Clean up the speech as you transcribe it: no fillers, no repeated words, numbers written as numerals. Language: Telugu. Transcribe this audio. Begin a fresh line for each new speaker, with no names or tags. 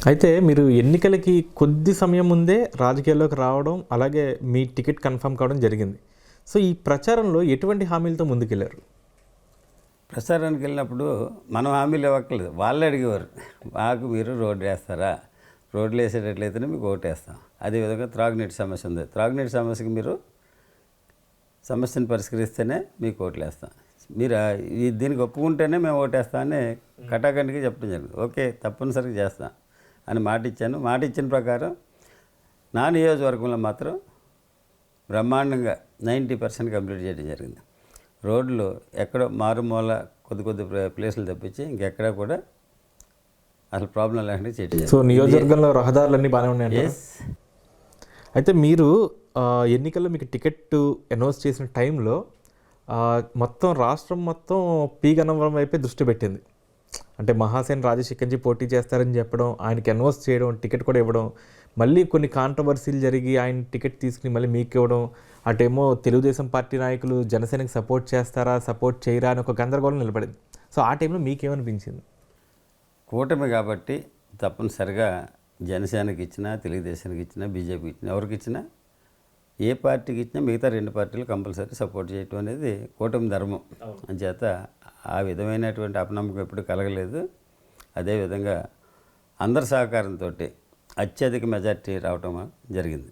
అయితే మీరు ఎన్నికలకి కొద్ది సమయం ముందే రాజకీయాల్లోకి రావడం, అలాగే మీ టికెట్ కన్ఫర్మ్ కావడం జరిగింది. సో, ఈ ప్రచారంలో ఎటువంటి హామీలతో ముందుకెళ్లారు?
ప్రచారానికి వెళ్ళినప్పుడు మనం హామీలు ఇవ్వక్కర్లేదు, వాళ్ళే అడిగేవారు. మాకు మీరు రోడ్డు వేస్తారా, రోడ్లు వేసేటట్లయితేనే మీకు ఓటేస్తాం. అదేవిధంగా త్రాగునీటి సమస్య ఉంది, త్రాగునీటి సమస్యకి మీరు సమస్యను పరిష్కరిస్తేనే మీకు ఓట్లు వేస్తాం. మీరు దీనికి ఒప్పుకుంటేనే మేము ఓటేస్తామని కటాఖండిగా చెప్పడం జరిగింది. ఓకే, తప్పనిసరిగా చేస్తాం అని మాట ఇచ్చాను. మాట ఇచ్చిన ప్రకారం నా నియోజకవర్గంలో మాత్రం బ్రహ్మాండంగా 90% కంప్లీట్ చేయడం జరిగింది. రోడ్లు ఎక్కడో మారుమూల కొద్ది ప్లేసులు తప్పించి ఇంకెక్కడా కూడా అసలు ప్రాబ్లం లేకుండా చేయడం జరిగింది.
సో, నియోజకవర్గంలో రహదారులన్నీ బాగానే ఉన్నాయండి. అయితే మీరు ఎన్నికల్లో మీకు టికెట్ అనౌన్స్ చేసిన టైంలో మొత్తం రాష్ట్రం మొత్తం పి గన్నవరం వైపే దృష్టి పెట్టింది. అంటే మహాసేన్ రాజేష్ ఇక్కడి పోటీ చేస్తారని చెప్పడం, ఆయనకి అనౌన్స్ చేయడం, టికెట్ కూడా ఇవ్వడం, మళ్ళీ కొన్ని కాంట్రవర్సీలు జరిగి ఆయన టికెట్ తీసుకుని మళ్ళీ మీకు ఇవ్వడం, అటేమో తెలుగుదేశం పార్టీ నాయకులు జనసేనకి సపోర్ట్ చేస్తారా, సపోర్ట్ చేయరా అని ఒక గందరగోళం నిలబడింది. సో, ఆ టైంలో మీకేమనిపించింది?
కూటమి కాబట్టి తప్పనిసరిగా జనసేనకి ఇచ్చినా, తెలుగుదేశానికి ఇచ్చినా, బీజేపీకి ఇచ్చినా, ఎవరికి ఇచ్చినా, ఏ పార్టీకి ఇచ్చినా మిగతా రెండు పార్టీలు కంపల్సరీ సపోర్ట్ చేయటం అనేది కూటమి ధర్మం. అంచేత ఆ విధమైనటువంటి అపనమ్మకం ఎప్పుడు కలగలేదు. అదేవిధంగా అందరి సహకారంతో అత్యధిక మెజార్టీ రావటం జరిగింది.